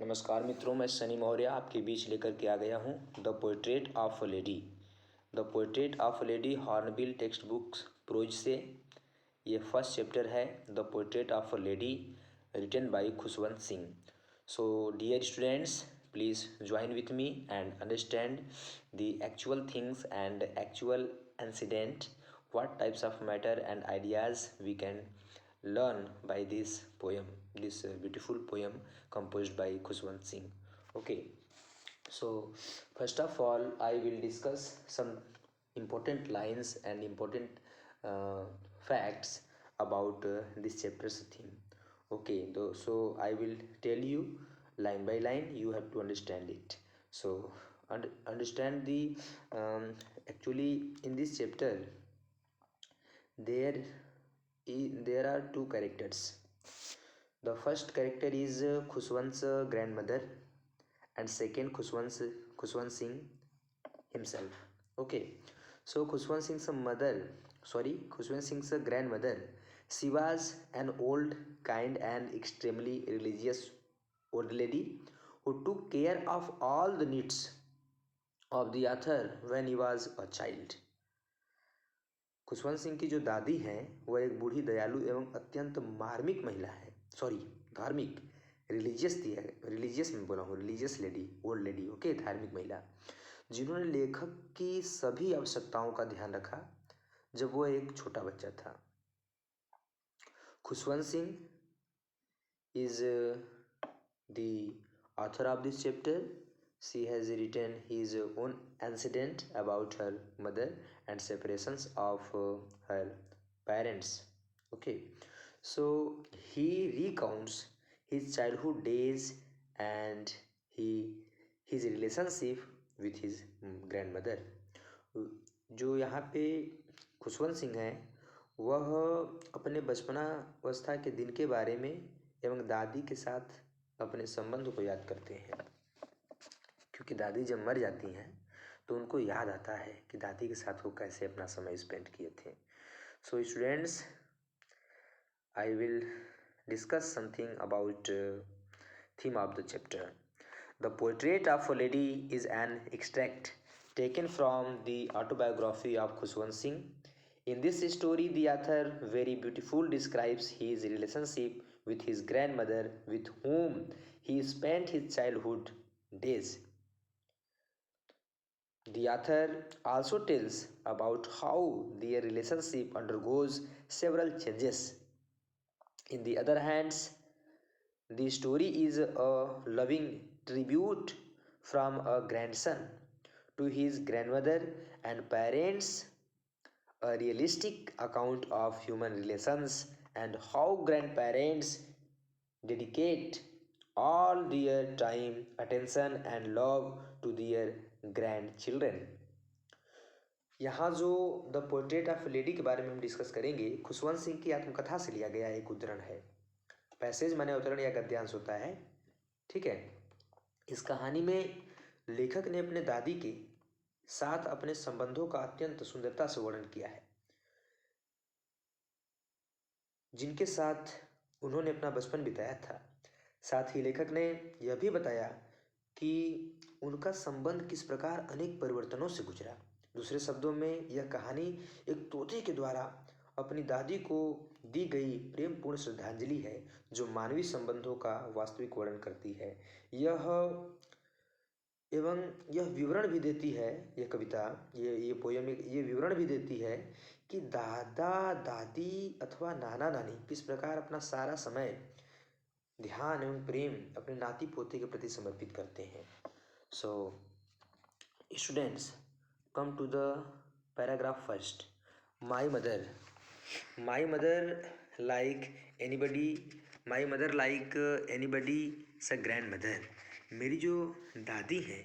नमस्कार मित्रों, मैं सनी मौर्य आपके बीच लेकर के आ गया हूँ the portrait of a lady. The portrait of a lady hornbill text books prose से ये फर्स्ट चैप्टर है, the portrait of a lady, written by Khushwant Singh. So dear students, please join with me and understand the actual things and actual incident, what types of matter and ideas we can learn by this poem, this beautiful poem composed by Khushwant Singh. Okay, so first of all I will discuss some important lines and important facts about this chapter's theme. Okay, so I will tell you line by line, you have to understand it. So understand the actually in this chapter there there are two characters. The first character is Khushwant's grandmother, and second Khushwant Singh himself. Okay, so Khushwant Singh's grandmother, she was an old, kind and extremely religious old lady who took care of all the needs of the author when he was a child. Khushwant Singh की जो दादी हैं वह एक बूढ़ी, दयालु एवं अत्यंत मार्मिक महिला है, धार्मिक, रिलीजियस में बोला हूँ, religious lady, old lady, okay, धार्मिक महिला, जिन्होंने लेखक की सभी आवश्यकताओं का ध्यान रखा जब वह एक छोटा बच्चा था। Khushwant Singh is the author of this chapter. She has written his own incident about her mother and separations of her parents. Okay, so he recounts his childhood days and his relationship with his grandmother. जो यहाँ पे खुशवंत सिंह हैं वह अपने बचपना अवस्था के दिन के बारे में एवं दादी के साथ अपने संबंध को याद करते हैं, क्योंकि दादी जब मर जाती हैं तो उनको याद आता है कि दादी के साथ वो कैसे अपना समय स्पेंड किए थे. So students, I will discuss something about theme of the chapter. The portrait of a lady is an extract taken from the autobiography of Khushwant Singh. In this story, the author very beautiful describes his relationship with his grandmother, with whom he spent his childhood days. The author also tells about how their relationship undergoes several changes. In the other hand, the story is a loving tribute from a grandson to his grandmother and parents, a realistic account of human relations and how grandparents dedicate all their time, attention and love to their grandchildren. यहाँ जो the portrait of lady के बारे में हम discuss करेंगे, खुशवंत सिंह की आत्मकथा से लिया गया एक उद्धरण है. पैसेज माने अवतरण या गद्यांश होता है, ठीक है. इस कहानी में लेखक ने अपने दादी के साथ अपने संबंधों का अत्यंत सुंदरता से वर्णन किया है, जिनके साथ उन्होंने अपना बचपन बिताया था. साथ ही लेखक ने यह भी बताया कि उनका संबंध किस प्रकार अनेक परिवर्तनों से गुजरा. दूसरे शब्दों में यह कहानी एक तोते के द्वारा अपनी दादी को दी गई प्रेमपूर्ण श्रद्धांजलि है, जो मानवीय संबंधों का वास्तविक वर्णन करती है. यह विवरण भी देती है, यह कविता, ये पोयम ये विवरण भी देती है कि दादा दादी अथवा नाना नानी किस प्रकार अपना सारा समय ध्यान एवं प्रेम अपने नाती पोते के प्रति समर्पित करते हैं. So students, come to the paragraph first. My mother like anybody's grand mother. मेरी जो दादी है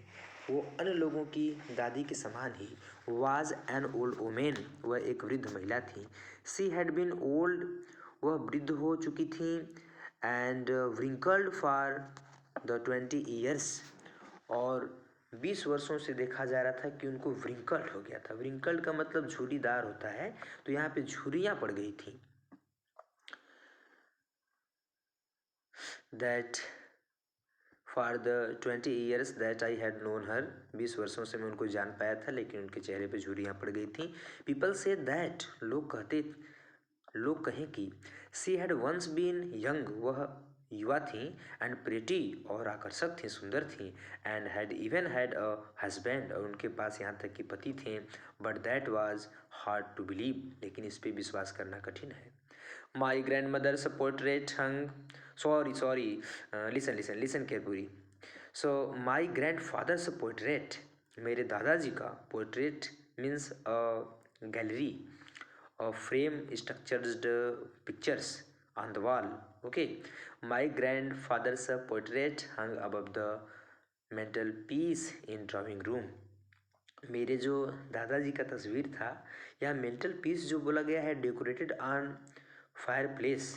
वो अन्य लोगों की दादी के समान he was an old women, वह एक वृद्ध महिला थी. सी हैड बीन ओल्ड, वह वृद्ध हो चुकी थी, and wrinkled for the 20 years, और 20 वर्षों से देखा जा रहा था कि उनको व्रिंकल्ड हो गया था. व्रिंकल्ड का मतलब झुर्रीदार होता है, तो यहाँ पे झुर्रियाँ पड़ गई थी. For the 20 years that I had known हर, 20 वर्षों से मैं उनको जान पाया था, लेकिन उनके चेहरे पे झुर्रियाँ पड़ गई थी। पीपल से दैट, लोग कहें कि she had once been young, वह युवा थी, एंड प्रिटी, और आकर्षक थी, सुंदर थी, and had even had a husband, और उनके पास यहाँ तक कि पति थे। But that was hard to believe, लेकिन इस पे विश्वास करना कठिन है। My grand mother's portrait hung, sorry, listen carefully. So my grand father's portrait, मेरे दादाजी का portrait means a gallery of frame structured pictures on the wall. Okay, my grandfather's portrait hung above the mantelpiece in drawing room. मेरे जो दादाजी का तस्वीर था, यह मेंटल पीस जो बोला गया है, डेकोरेटेड ऑन फायर प्लेस,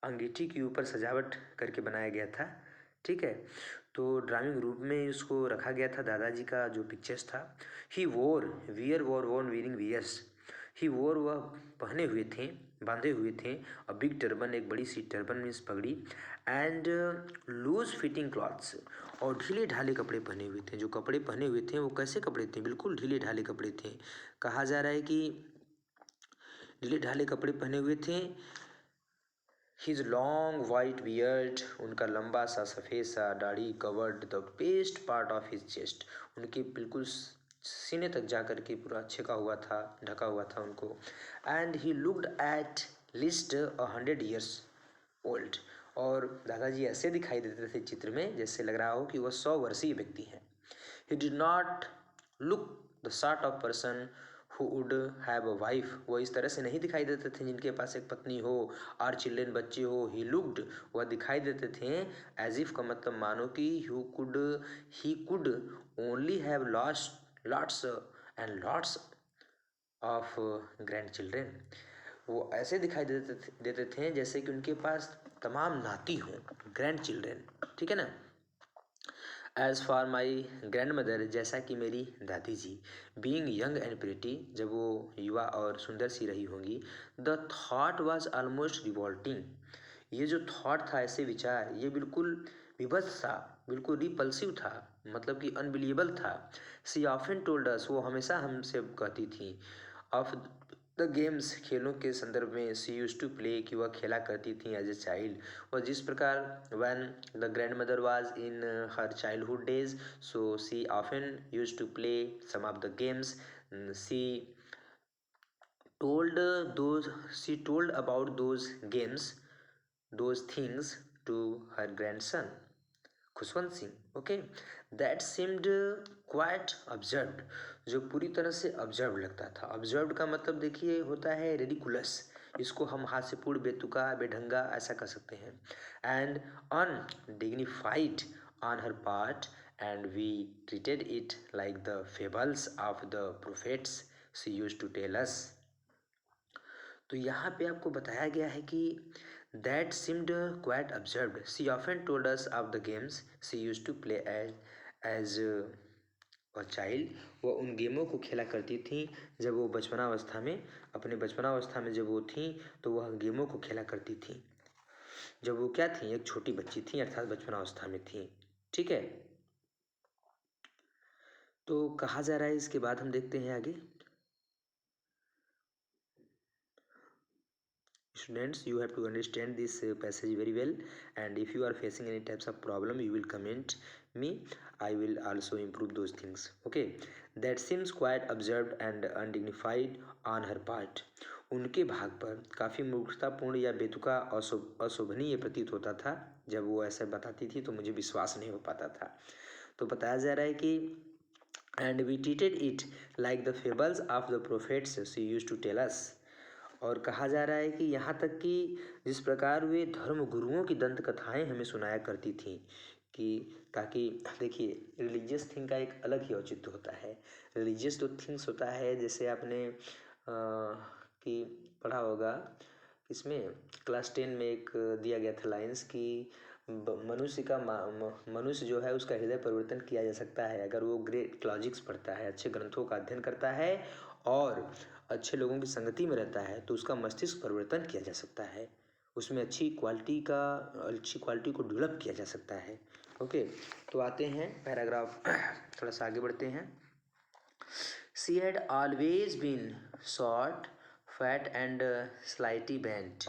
अंगीठी के ऊपर सजावट करके बनाया गया था। ठीक है, तो ड्राइंग रूम में उसको रखा गया था, दादाजी का जो पिक्चर्स था। ही वोर वीरिंग वियर्स, ही वोर, वह पहने हुए थे, बांधे हुए थे, अ बिग टर्बन, एक बड़ी सी टर्बन मीन्स पगड़ी, एंड लूज फिटिंग क्लॉथ्स, और ढीले ढाले कपड़े पहने हुए थे। जो कपड़े पहने हुए थे वो कैसे कपड़े थे? बिल्कुल ढीले ढाले कपड़े थे। कहा जा रहा है कि ढीले ढाले कपड़े पहने हुए थे। हिज लॉन्ग वाइट बियर्ड, उनका लंबा सा सफ़ेद सा दाढ़ी, covered the best part of his chest, उनके बिल्कुल सीने तक जा कर के पूरा छिका हुआ था, ढका हुआ था उनको। And he looked at least 100 years old, और दादाजी ऐसे दिखाई देते थे चित्र में जैसे लग रहा हो कि वह 100 वर्षीय व्यक्ति हैं। He did not look the sort of person who would have a wife, वो इस तरह से नहीं दिखाई देते थे जिनके पास एक पत्नी हो और चिल्ड्रन, बच्चे हो। ही लुक्ड, वह दिखाई देते थे एज इफ, का मतलब मानो कि he could only have lots and lots of grand children, वो ऐसे दिखाई देते थे जैसे कि उनके पास तमाम नाती हों, ग्रैंड चिल्ड्रेन। ठीक है ना। As for my grand mother, जैसा कि मेरी दादी जी, बींग यंग एंड प्रिटी, जब वो युवा और सुंदर सी रही होंगी, the thought was almost revolting, ये जो थॉट था, ऐसे विचार, ये बिल्कुल विभत्स था, बिल्कुल रिपल्सिव था, मतलब कि अनबिलीवेबल था। सी ऑफन टोल्ड अस, वो हमेशा हमसे कहती थी, ऑफ द गेम्स, खेलों के संदर्भ में, सी यूज टू प्ले, कि वह खेला करती थी एज ए चाइल्ड, और जिस प्रकार when the grandmother was in her childhood days, so she often used to play some of the games, she told she told about those games, those things to her grandson Khushwant Singh. Okay, that seemed quite observed, जो पूरी तरह से observe लगता था। Observed का मतलब देखिए होता है रेडिकुलस, इसको हम हास्यपूर्ण, बेतुका, बेढंगा ऐसा कर सकते हैं। And undignified on her part, and we treated it like the fables of the prophets she used to tell us. तो यहाँ पे आपको बताया गया है कि that seemed quite observed, she often told us of the games she used to play as a child, वो उन गेमों को खेला करती थी जब वो बचपनावस्था में, अपने बचपनावस्था में जब वो थी तो वह गेमों को खेला करती थी जब वो क्या थी, एक छोटी बच्ची थी, अर्थात बचपनावस्था में थी। ठीक है, तो कहा जा रहा है, इसके बाद हम देखते हैं आगे। Students, you have to understand this passage very well, and if you are facing any types of problem, you will comment me, I will also improve those things. Okay, that seems quite observed and undignified on her part, उनके भाग पर काफ़ी मूर्खतापूर्ण या बेतुका अशोभनीय प्रतीत होता था। जब वो ऐसा बताती थी तो मुझे विश्वास नहीं हो पाता था। तो बताया जा रहा है कि and we treated it like the fables of the prophets she used to tell us, और कहा जा रहा है कि यहाँ तक कि जिस प्रकार वे धर्म गुरुओं की दंत कथाएँ हमें सुनाया करती थीं, कि ताकि देखिए रिलीजियस थिंग का एक अलग ही औचित्य होता है। रिलीजियस जो थिंग्स होता है, जैसे आपने कि पढ़ा होगा, इसमें क्लास 10 में एक दिया गया था लाइन्स कि मनुष्य जो है उसका हृदय परिवर्तन किया जा सकता है अगर वो ग्रेट लॉजिक्स पढ़ता है, अच्छे ग्रंथों का अध्ययन करता है और अच्छे लोगों की संगति में रहता है, तो उसका मस्तिष्क परिवर्तन किया जा सकता है, उसमें अच्छी क्वालिटी को डेवलप किया जा सकता है। ओके, तो आते हैं पैराग्राफ, थोड़ा सा आगे बढ़ते हैं। She had always been short, fat and slightly bent.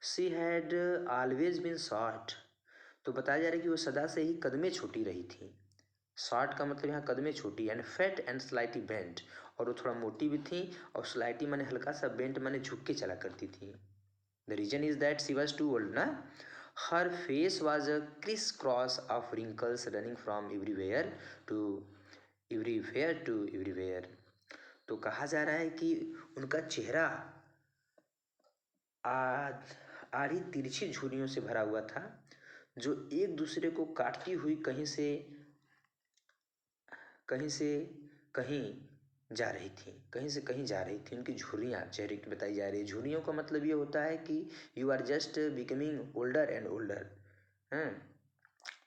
She had always been short, तो बताया जा रहा है कि वो सदा से ही कदमें छोटी रही थी। शॉर्ट का मतलब यहाँ कदमें छोटी, and fat and slightly bent, और वो थोड़ा मोटी भी थी, और स्लाइटली माने हल्का सा, बेंट माने झुक के चला करती थी। The reason is that she was too old ना। Her face was a crisscross of wrinkles running from everywhere to everywhere. तो कहा जा रहा है कि उनका चेहरा आड़ी तिरछी झुर्रियों से भरा हुआ था, जो एक दूसरे को काटती हुई कहीं से कहीं जा रही थी, कहीं से कहीं जा रही थी। उनकी झुर्रियाँ चेहरे की बताई जा रही है। झुर्रियों का मतलब ये होता है कि you are just becoming older and older.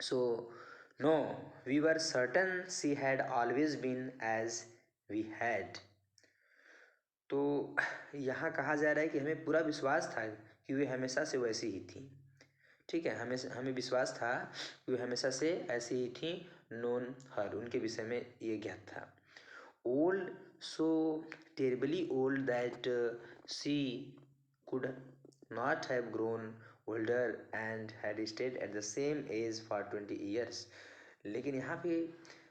So no, we were certain she had always been as we had. तो यहाँ कहा जा रहा है कि हमें पूरा विश्वास था कि वे हमेशा से वैसी ही थी। ठीक है, हमें विश्वास था कि वे हमेशा से ऐसी ही थी। नोन हर, उनके विषय में ये ज्ञात था। Old, so terribly old that she could not have grown older and had stayed at the same age for 20 years। लेकिन यहाँ पे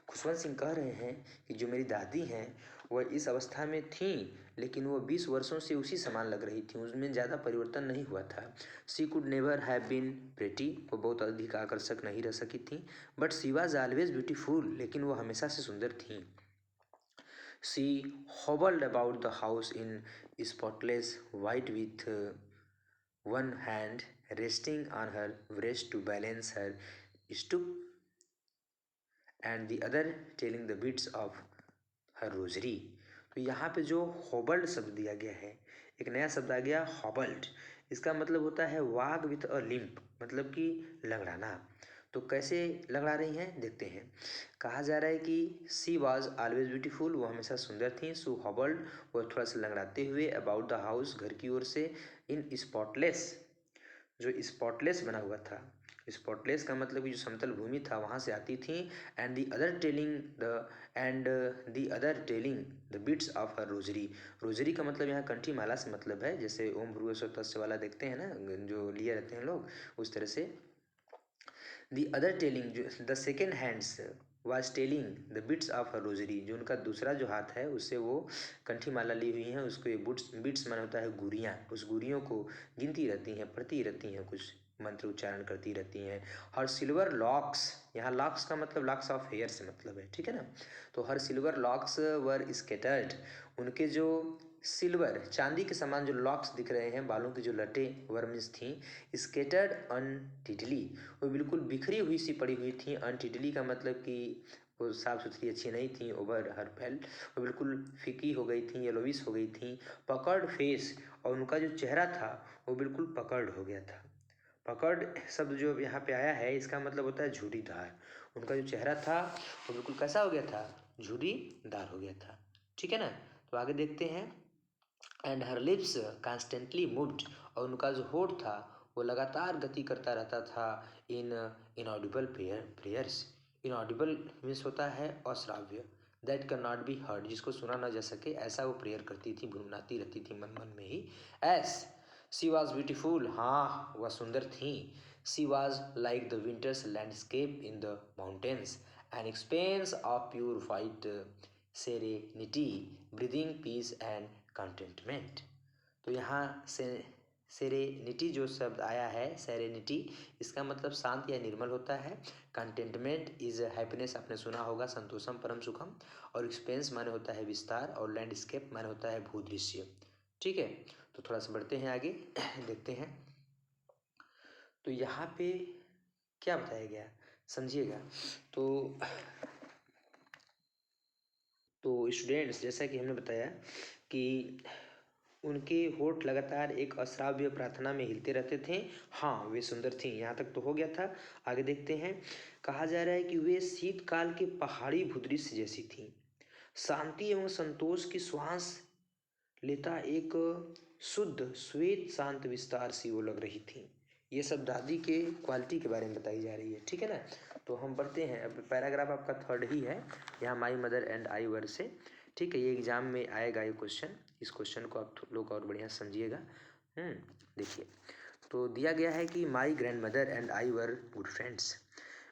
खुशवंत सिंह कह रहे हैं कि जो मेरी दादी हैं वह इस अवस्था में थीं, लेकिन वो 20 वर्षों से उसी समान लग रही थी, उसमें ज़्यादा परिवर्तन नहीं हुआ था। She could never have been pretty, वो बहुत अधिक आकर्षक नहीं रह सकी थी। But she was always beautiful, लेकिन वो हमेशा से सुंदर थीं। She hobbled about the house in spotless white with one hand resting on her breast to balance her stoop and the other telling the beats of her rosary। तो यहाँ पे जो हॉबल्ड शब्द दिया गया है, एक नया शब्द आ गया हॉबल्ड। इसका मतलब होता है वाग विथ अ लिम्प, मतलब कि लंगड़ाना। तो कैसे लंगड़ा रही हैं देखते हैं। कहा जा रहा है कि सी वॉज ऑलवेज ब्यूटीफुल, वो हमेशा सुंदर थी। सो हॉबल्ड, वो थोड़ा सा लंगड़ाते हुए, अबाउट द हाउस, घर की ओर से, इन स्पॉटलेस, जो स्पॉटलेस बना हुआ था। स्पॉटलेस का मतलब कि जो समतल भूमि था वहाँ से आती थी। And the other telling the bits of her rosary. Rosary का मतलब यहाँ कंठी माला से मतलब है, जैसे ओम भ्रुवस्व तस्य वाला देखते हैं ना, जो लिए रहते हैं लोग, उस तरह से। दी अदर टेलिंग, जो the second hands was telling the bits of her rosary, जो उनका दूसरा जो हाथ है उससे वो कंठी माला ली हुई हैं, उसको ये बिट्स माना होता है गुरियाँ, उस गुरियों को गिनती रहती हैं, पढ़ती रहती हैं, कुछ मंत्र उच्चारण करती रहती हैं। हर सिल्वर लॉक्स, यहाँ लॉक्स का मतलब लॉक्स ऑफ हेयर से मतलब है, ठीक है ना। तो हर सिल्वर लॉक्स वर स्केटर्ड, उनके जो सिल्वर चांदी के समान जो लॉक्स दिख रहे हैं, बालों की जो लटें वर्मिस थीं, स्केटर्ड अनटिडली, वो बिल्कुल बिखरी हुई सी पड़ी हुई थी। अनटिडली का मतलब कि वो साफ़ सुथरी अच्छी नहीं थी, ओवर हर फैल, वो बिल्कुल फीकी हो गई थी, येलोविश हो गई थी। पकर्ड फेस, और उनका जो चेहरा था वो बिल्कुल पकर्ड हो गया था। पकर्ड शब्द जो यहाँ पे आया है, इसका मतलब होता है झुर्रीदार। उनका जो चेहरा था वो बिल्कुल कैसा हो गया था, झुर्रीदार हो गया था, ठीक है ना। तो आगे देखते हैं। And her lips constantly moved, और उनका जो होठ था वो लगातार गति करता रहता था। In inaudible prayers, inaudible means होता है अश्राव्य, that can not be heard, जिसको सुना ना जा सके, ऐसा वो प्रेयर करती थी, गुनगुनाती रहती थी मन मन में ही। एस सी वॉज ब्यूटीफुल, हाँ वह सुंदर थी। She was like the winter's landscape in the mountains, an expanse of pure white serenity, breathing peace and contentment. तो यहाँ से सेरेनिटी जो शब्द आया है, सेरेनिटी, इसका मतलब शांत या निर्मल होता है। कंटेंटमेंट इज हैप्पीनेस, आपने सुना होगा, संतोषम परम सुखम। और एक्सपेंस माने होता है विस्तार, और लैंडस्केप माने होता है भूदृश्य, ठीक है। तो थोड़ा सा बढ़ते हैं आगे, देखते हैं। तो यहाँ पे क्या बताया गया समझिएगा। तो स्टूडेंट्स, जैसा कि हमने बताया कि उनके होठ लगातार एक अश्राव्य प्रार्थना में हिलते रहते थे। हाँ वे सुंदर थीं, यहाँ तक तो हो गया था। आगे देखते हैं। कहा जा रहा है कि वे शीतकाल के पहाड़ी भूदृश्य जैसी थीं, शांति एवं संतोष की श्वास लेता एक शुद्ध श्वेत शांत विस्तार सी वो लग रही थी। ये सब दादी के क्वालिटी के बारे में बताई जा रही है, ठीक है ना। तो हम पढ़ते हैं, अब पैराग्राफ आपका थर्ड ही है यहाँ, माई मदर एंड आई वर से, ठीक है। ये एग्जाम में आएगा ये क्वेश्चन, इस क्वेश्चन को आप लोग और बढ़िया समझिएगा। देखिए, तो दिया गया है कि my grand mother and I were good friends,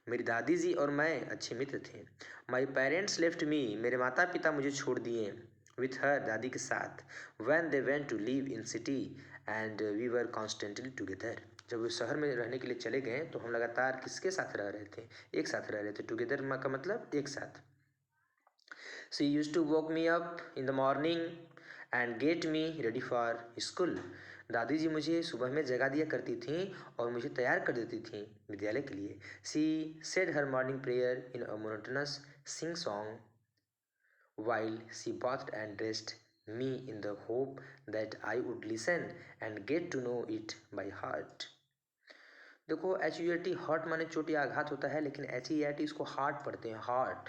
मेरी दादी जी और मैं अच्छे मित्र थे। माई पेरेंट्स लेफ्ट मी, मेरे माता पिता मुझे छोड़ दिए, विथ हर, दादी के साथ, when they went to live in city and we were constantly together, जब वो शहर में रहने के लिए चले गए तो हम लगातार किसके साथ रह रहे थे, एक साथ रह रहे थे। टुगेदर का मतलब एक साथ। She used to walk me up in the morning and get me ready for school, दादी जी मुझे सुबह में जगा दिया करती थीं और मुझे तैयार कर देती थीं विद्यालय के लिए। She said her morning prayer in a monotonous sing song while she bathed and dressed me in the hope that I would listen and get to know it by heart। देखो, HURT, हर्ट माने चोट या आघात होता है, लेकिन HERT इसको heart पढ़ते हैं, हार्ट।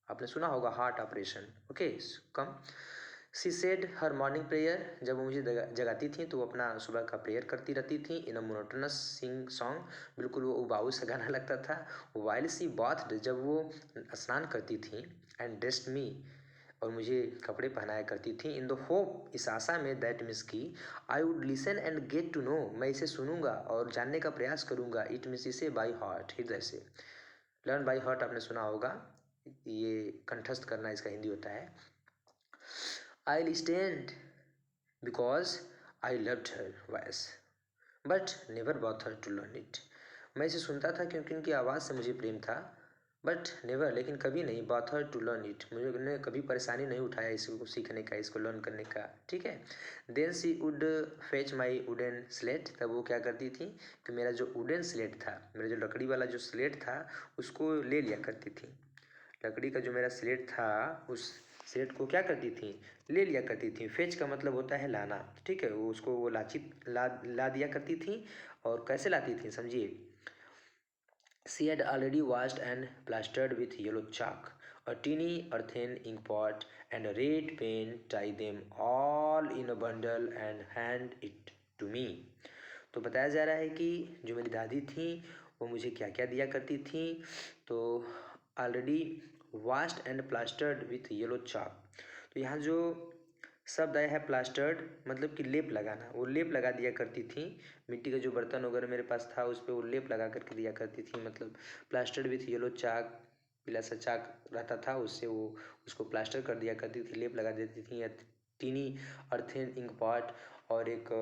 आपने सुना होगा heart operation, okay. Come. She said her morning prayer, जब वो मुझे जगाती थी तो वो अपना सुबह का प्रेयर करती रहती थी। इन अ मोनोटोनस सिंग सॉन्ग, बिल्कुल वो उबाऊ सा गाना लगता था। वाइल सी बाथ, जब वो स्नान करती थी। एंड ड्रेस्ड मी, और मुझे कपड़े पहनाया करती थी। इन द होप, इस आशा में, दैट मीन्स की, I would listen and get to know, मैं इसे सुनूंगा और जानने का प्रयास करूंगा। इट मीन्स इसे बाई हार्ट, हृदय से। लर्न बाई हार्ट आपने सुना होगा, ये कंठस्थ करना इसका हिंदी होता है। I will stand because I loved her voice but never both her to learn it, मैं इसे सुनता था क्योंकि उनकी आवाज़ से मुझे प्रेम था, बट नेवर, लेकिन कभी नहीं, both her to learn it, मुझे कभी परेशानी नहीं उठाया इसको सीखने का, इसको लर्न करने का, ठीक है। Then she would fetch my wooden slate, तब वो क्या करती थी कि मेरा जो वुडन स्लेट था, मेरा जो लकड़ी वाला जो स्लेट था, उसको ले लिया करती थी। लकड़ी का जो मेरा स्लेट था, उस स्लेट को क्या करती थी, ले लिया करती थी। फेच का मतलब होता है लाना, ठीक है। वो उसको वो ला दिया करती थी। और कैसे लाती थी, समझिए। She had already washed and plastered with yellow chalk, a teeny earthen ink pot, and a red pen, tie them all in a bundle and hand it to me। तो बताया जा रहा है कि जो मेरी दादी थी वो मुझे क्या क्या दिया करती थी। तो already washed and plastered with yellow chalk, तो यहाँ जो शब्द आया है प्लास्टर्ड, मतलब कि लेप लगाना, वो लेप लगा दिया करती थी। मिट्टी का जो बर्तन वगैरह मेरे पास था उस पर वो लेप लगा करके दिया करती थी। मतलब प्लास्टर्ड विथ येलो चाक, पीला सा चाक रहता था, उससे वो उसको प्लास्टर कर दिया करती थी, लेप लगा देती थी। या टीनी अर्थेन इंक पॉट, और एक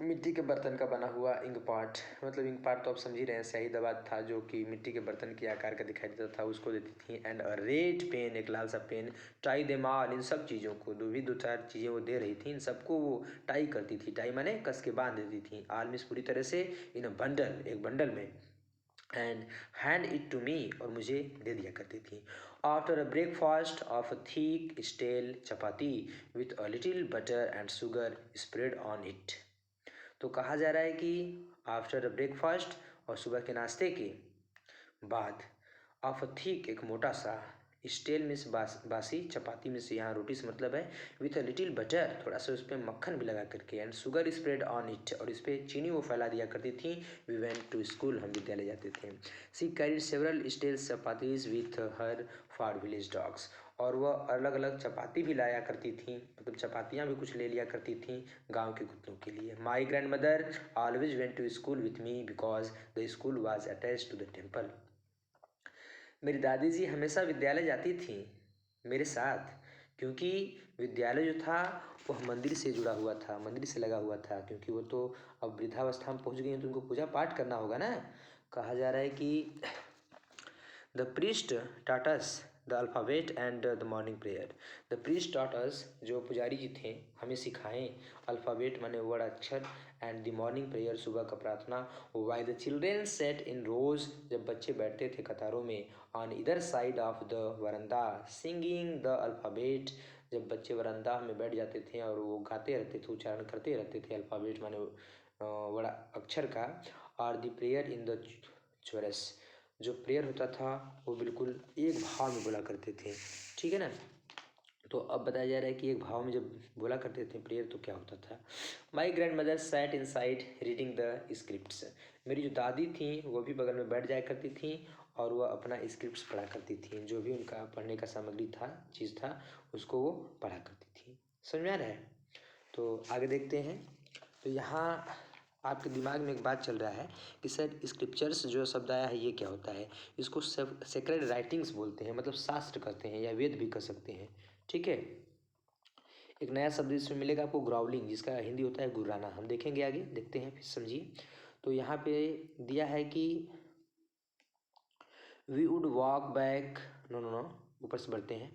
मिट्टी के बर्तन का बना हुआ इंक पॉट, मतलब इंक पॉट तो आप समझ ही रहे हैं, स्याही दवात था जो कि मिट्टी के बर्तन के आकार का दिखाई देता था, उसको देती थी। एंड अ रेड पेन, एक लाल सा पेन। टाई देम ऑल, इन सब चीज़ों को, दो चार चीज़ें वो दे रही थी, इन सबको वो टाई करती थी। टाई माने कस के बांध देती थी। ऑल मीन्स पूरी तरह से, इन अ बंडल, एक बंडल में। And hand it to me, और मुझे दे दिया करती थी। After a breakfast of a thick stale chapati with a little butter and sugar spread on it, तो कहा जा रहा है कि आफ्टर अ ब्रेकफास्ट, और सुबह के नाश्ते के बाद, ऑफ अ थिक, एक मोटा सा, स्टेल में से बासी, चपाती में से यहाँ रोटी से मतलब है, विथ अ लिटिल बटर, थोड़ा सा उस पर मक्खन भी लगा करके, and sugar spread on it, और इस पर चीनी वो फैला दिया करती थी। वी वेंट टू स्कूल, हम विद्यालय जाते थे। She carried several stale chapatis with her for village dogs, और वह अलग अलग चपाती भी लाया करती थी, मतलब चपातियाँ भी कुछ ले लिया करती थी गांव के कुत्तों के लिए। My grand mother always went to school with me because the school was attach to the temple, मेरी दादी जी हमेशा विद्यालय जाती थी मेरे साथ, क्योंकि विद्यालय जो था वह मंदिर से जुड़ा हुआ था, मंदिर से लगा हुआ था, क्योंकि वो तो अब वृद्धावस्था में पहुंच गई हैं तो उनको पूजा पाठ करना होगा ना। कहा जा रहा है कि the priest taught us the alphabet and the morning prayer, the priest taught us, जो पुजारी जी थे हमें सिखाएं, अल्फ़ाबेट माने वर्ड अक्षर, एंड द मॉर्निंग प्रेयर, सुबह का प्रार्थना। While the children sat in rows, जब बच्चे बैठते थे कतारों में, on either side of the verandah singing the alphabet, जब बच्चे वरंदा में बैठ जाते थे और वो गाते रहते थे, उच्चारण करते रहते थे अल्फ़ाबेट माने वर्ड अक्षर का। और द प्रेयर इन द चोरस, जो प्रेयर होता था वो बिल्कुल एक भाव में बोला करते थे, ठीक है ना। तो अब बताया जा रहा है कि एक भाव में जब बोला करते थे प्रेयर तो क्या होता था। My grand mother sat in side reading the scripts. मेरी जो दादी थी वो भी बगल में बैठ जाया करती थी और वह अपना स्क्रिप्ट्स पढ़ा करती थी, जो भी उनका पढ़ने का सामग्री था, चीज़ था, उसको वो पढ़ा करती थी। समझ में आ रहा है? तो आगे देखते हैं। तो यहाँ आपके दिमाग में एक बात चल रहा है कि सर स्क्रिप्चर्स जो शब्द आया है ये क्या होता है। इसको सेक्रेड राइटिंग्स बोलते हैं, मतलब शास्त्र कहते हैं या वेद भी कह सकते हैं। ठीक है। एक नया शब्द इसमें मिलेगा आपको, ग्राउलिंग, जिसका हिंदी होता है गुर्राना। हम देखेंगे आगे, देखते हैं फिर समझिए। तो यहाँ पे दिया है कि we would walk back, no no no, ऊपर से बढ़ते हैं।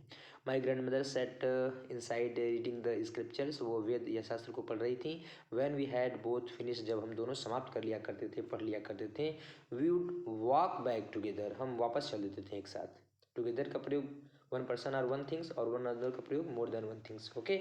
My grand mother set inside reading the scriptures, वो वेद या शास्त्र को पढ़ रही थी। When we had both finish, जब हम दोनों समाप्त कर लिया करते थे, पढ़ लिया करते थे। We would walk back together, हम वापस चल देते थे एक साथ। टुगेदर का प्रयोग वन पर्सन और वन थिंग्स, और वन अदर का प्रयोग more than one things. Okay.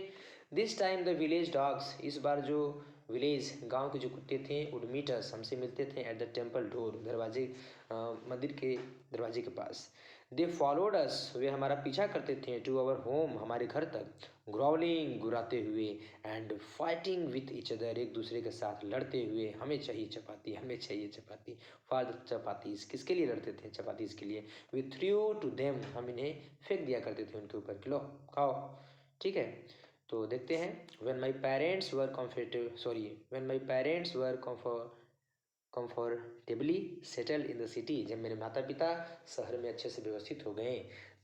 This time the village dogs, इस बार जो विलेज गांव के जो कुत्ते थे, वुड मीट अस, हमसे मिलते थे एट द टेम्पल डोर, दरवाजे मंदिर के दरवाजे के पास। दे फॉलोड अस, वे हमारा पीछा करते थे, टू आवर होम, हमारे घर तक। ग्रॉलिंग, गुराते हुए, and fighting with each other, एक दूसरे के साथ लड़ते हुए, हमें चाहिए चपाती, हमें चाहिए चपाती, फॉर द चपातीस, किसके लिए लड़ते थे? चपातीस के लिए। वी थ्रू टू देम, हम इन्हें फेंक दिया करते थे उनके ऊपर, लो खाओ। ठीक है। तो देखते हैं। When my parents were comfortably settle in the city, जब मेरे माता पिता शहर में अच्छे से व्यवस्थित हो गए।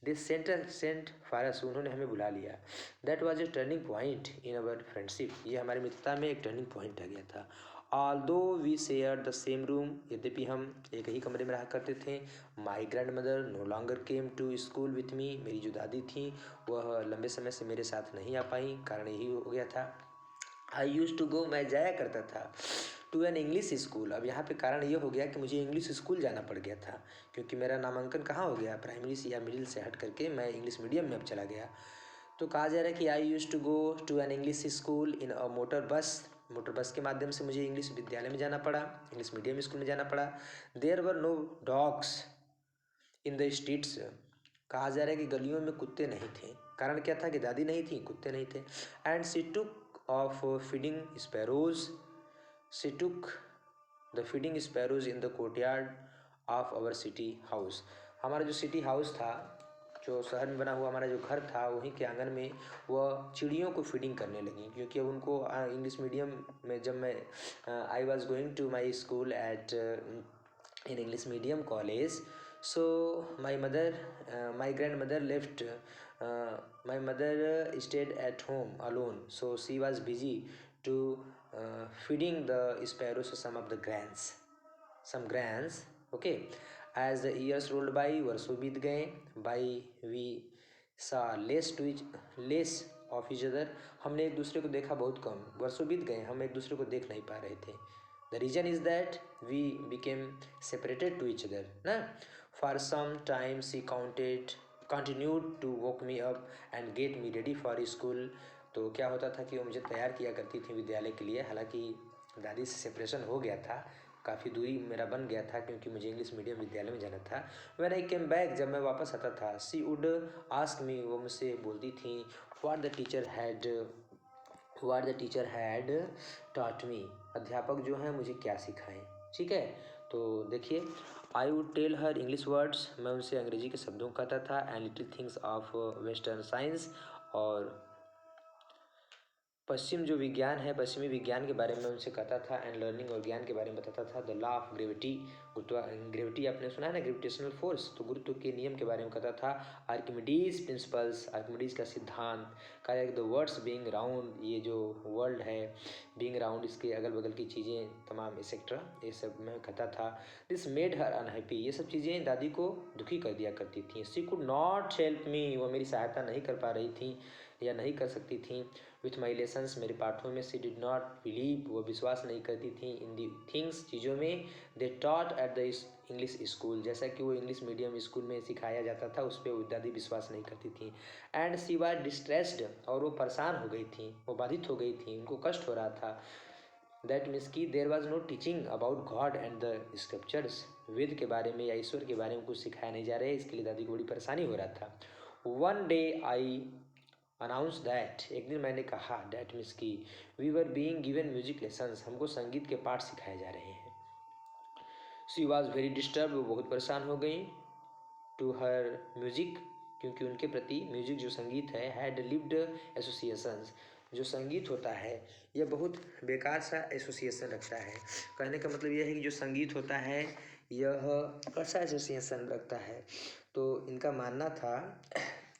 दिस सेंट फारस, उन्होंने हमें बुला लिया। That was a turning point in our friendship, ये हमारी मित्रता में एक टर्निंग पॉइंट आ गया था। Although we share the same room, यद्यपि हम एक ही कमरे में रहा करते थे। My grand mother no longer came to school with me, मेरी जो दादी थी वह लंबे समय से मेरे साथ नहीं आ पाई, कारण यही हो गया था। आई यूज टू गो, मैं जाया करता था, टू एन इंग्लिश स्कूल। अब यहाँ पे कारण ये हो गया कि मुझे इंग्लिश स्कूल जाना पड़ गया था, क्योंकि मेरा नामांकन कहाँ हो गया, प्राइमरी से या मिडिल से हट करके मैं इंग्लिश मीडियम में अब चला गया। तो कहा जा रहा है कि I use to go to an English school in a motor bus के माध्यम से मुझे इंग्लिश विद्यालय में जाना पड़ा, इंग्लिश मीडियम स्कूल में जाना पड़ा। There were no dogs in the streets, कहा जा रहा है कि गलियों में कुत्ते नहीं थे। कारण क्या था कि दादी नहीं थी, कुत्ते नहीं थे। And she took of feeding sparrows, she took the feeding sparrows in the courtyard of our city house, हमारा जो सिटी हाउस था, जो शहर में बना हुआ हमारा जो घर था, वहीं के आंगन में वह चिड़ियों को फीडिंग करने लगी, क्योंकि अब उनको इंग्लिश मीडियम में जब मैं I was going to my school at in English medium college, so my grandmother left, my mother stayed at home alone, so she was busy to feeding the sparrows some grains. Okay. As the years rolled by, वर्षों बीत गए, by we saw less of each other, हमने एक दूसरे को देखा बहुत कम, वर्षों बीत गए, हम एक दूसरे को देख नहीं पा रहे थे। The reason is that we became separated to each other, ना। For some time she continued to wake me up and get me ready for school, तो क्या होता था कि वो मुझे तैयार किया करती थी विद्यालय के लिए, हालांकि दादी से सेपरेशन हो गया था, काफ़ी दूरी मेरा बन गया था, क्योंकि मुझे इंग्लिश मीडियम विद्यालय में जाना था। When I came back, जब मैं वापस आता था, she would ask me, वो मुझसे बोलती थी, what the teacher had taught me, अध्यापक जो हैं मुझे क्या सिखाएं। ठीक है। तो देखिए, I would tell her English words, मैं उनसे अंग्रेजी के शब्दों कहता था, and little things of western science, और पश्चिमी विज्ञान के बारे में उनसे कहता था, एंड लर्निंग, और ज्ञान के बारे में बताता था। The law of gravity, gravity आपने सुना है ना, ग्रेविटेशनल फोर्स, तो गुरुत्व के नियम के बारे में कहता था। आर्किमिडीज प्रिंसिपल्स, आर्किमिडीज का सिद्धांत, कहा द वर्ड्स बीइंग राउंड, ये जो वर्ल्ड है बीइंग राउंड, इसके अगल बगल की चीज़ें तमाम एक्सेट्रा, ये सब मैं कहता था। दिस मेड हर अनहैप्पी, ये सब चीज़ें दादी को दुखी कर दिया करती थी। She could not help me, वो मेरी सहायता नहीं कर पा रही थी या नहीं कर सकती थी। विथ माई लेसन्स, मेरे पाठों में। सी डिड नॉट बिलीव, वो विश्वास नहीं करती थी। इन दी थिंग्स, चीज़ों में। They taught at the English school, जैसा कि वो इंग्लिश मीडियम स्कूल में सिखाया जाता था, उस पर दादी विश्वास नहीं करती थी। एंड सी वाज डिस्ट्रेस्ड, और वो परेशान हो गई थी, वो बाधित हो गई थी, उनको कष्ट हो रहा था। दैट मीन्स कि there was no teaching about God and the scriptures, Veda के बारे में या ईश्वर के बारे में कुछ सिखाया नहीं जा रहा है, इसके लिए दादी को बड़ी परेशानी हो रहा था। One day I announce that, एक दिन मैंने कहा, डैट मीन्स की, we were being given music lessons, हमको संगीत के पाठ सिखाए जा रहे हैं। शी वॉज वेरी डिस्टर्ब, वो बहुत परेशान हो गई, टू हर म्यूजिक, क्योंकि उनके प्रति म्यूजिक जो संगीत है, हैड लिव्ड एसोसिएशंस, जो संगीत होता है यह बहुत बेकार सा एसोसिएशन रखता है। कहने का मतलब यह है कि जो संगीत होता है यह कैसा एसोसिएशन रखता है। तो इनका मानना था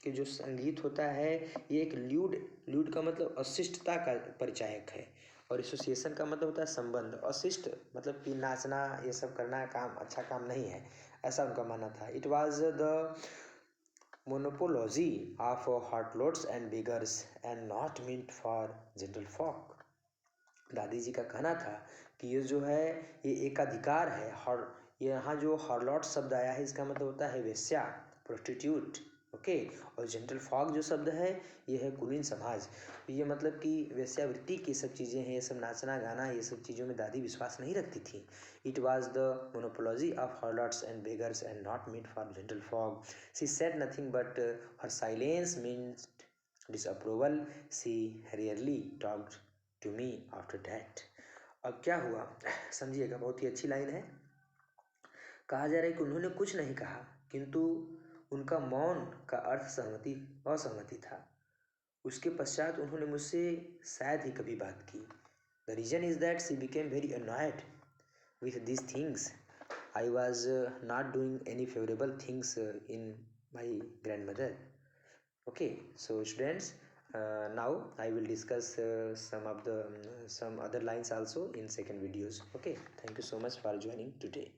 कि जो संगीत होता है ये एक ल्यूड का मतलब अशिष्टता का परिचायक है, और एसोसिएशन का मतलब होता है संबंध। अशिष्ट मतलब कि नाचना ये सब करना काम अच्छा काम नहीं है, ऐसा उनका मानना था। It was the monopoly of harlots and beggars and not meant for general folk. दादी जी का कहना था कि ये जो है ये एकाधिकार है। हर यहाँ जो हार्लॉट शब्द आया है इसका मतलब होता है वेश्या, प्रोस्टिट्यूट, ओके। और जेंटल फॉक जो शब्द है ये है कुलीन समाज। ये मतलब कि वेश्यावृत्ति की सब चीज़ें हैं, ये सब नाचना गाना ये सब चीज़ों में दादी विश्वास नहीं रखती थी। It was the monopoly of harlots and beggars and not meant for gentle folk. She said nothing but her silence means disapproval. She rarely talked to me after that. अब क्या हुआ समझिएगा, बहुत ही अच्छी लाइन है। कहा जा रहा है कि उन्होंने कुछ नहीं कहा, किंतु उनका मौन का अर्थ असहमति था। उसके पश्चात उन्होंने मुझसे शायद ही कभी बात की। The reason is that she became very annoyed with these things. I was not doing any favourable things in my grand mother. Okay, so students, now I will discuss some other lines also in second videos. Okay, thank you so much for joining today.